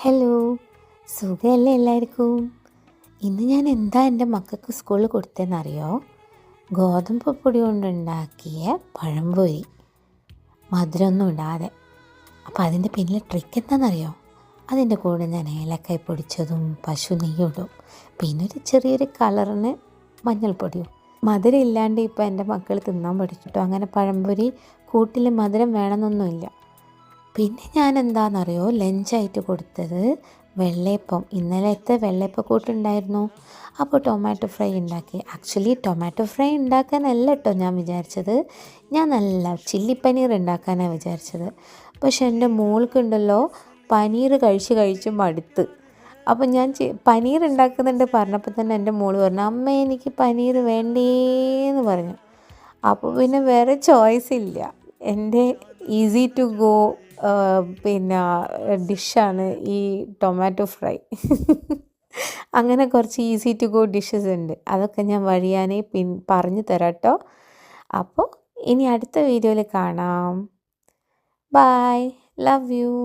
Hello, സുഖമല്ലേ എല്ലാവർക്കും? ഇന്ന് ഞാൻ എന്താ എൻ്റെ മക്കൾക്ക് സ്കൂളിൽ കൊടുത്തതെന്നറിയോ? ഗോതമ്പ് പൊടി കൊണ്ടുണ്ടാക്കിയ പഴംപൊരി, മധുരമൊന്നും ഇടാതെ. അപ്പോൾ അതിൻ്റെ പിന്നിലെ ട്രിക്ക് എന്താണെന്നറിയോ? അതിൻ്റെ കൂടെ ഞാൻ ഏലക്കായ പൊടിച്ചതും പശു നെയ്യും ഇടും. പിന്നെ ഒരു ചെറിയൊരു കളറിന് മഞ്ഞൾപ്പൊടിയും. മധുരം ഇല്ലാണ്ട് ഇപ്പോൾ എൻ്റെ മക്കൾ തിന്നാൻ പഠിച്ചിട്ടോ. അങ്ങനെ പഴംപൊരി കൂട്ടിൽ മധുരം വേണമെന്നൊന്നുമില്ല. പിന്നെ ഞാൻ എന്താണെന്നറിയോ, ലഞ്ചായിട്ട് കൊടുത്തത് വെള്ളയപ്പം. ഇന്നലത്തെ വെള്ളയപ്പക്കൂട്ടുണ്ടായിരുന്നു. അപ്പോൾ ടൊമാറ്റോ ഫ്രൈ ഉണ്ടാക്കി. ആക്ച്വലി ടൊമാറ്റോ ഫ്രൈ ഉണ്ടാക്കാനല്ല കേട്ടോ ഞാൻ വിചാരിച്ചത്, ഞാൻ നല്ല ചില്ലി പനീർ ഉണ്ടാക്കാനാണ് വിചാരിച്ചത്. പക്ഷെ എൻ്റെ മോൾക്കുണ്ടല്ലോ, പനീർ കഴിച്ച് മടുത്ത്. അപ്പോൾ ഞാൻ പനീർ ഉണ്ടാക്കുന്നുണ്ട് പറഞ്ഞപ്പോൾ തന്നെ എൻ്റെ മോൾ പറഞ്ഞു, അമ്മ എനിക്ക് പനീർ വേണ്ടേന്ന് പറഞ്ഞു. അപ്പോൾ പിന്നെ വേറെ ചോയ്സ് ഇല്ല. എൻ്റെ ഈസി ടു ഗോ പിന്നെ ഡിഷാണ് ഈ ടൊമാറ്റോ ഫ്രൈ. അങ്ങനെ കുറച്ച് ഈസി ടു ഗോ ഡിഷസ് ഉണ്ട്. അതൊക്കെ ഞാൻ വഴിയാനേ പറഞ്ഞു തരാം കേട്ടോ. അപ്പോൾ ഇനി അടുത്ത വീഡിയോയിൽ കാണാം. Bye, love U.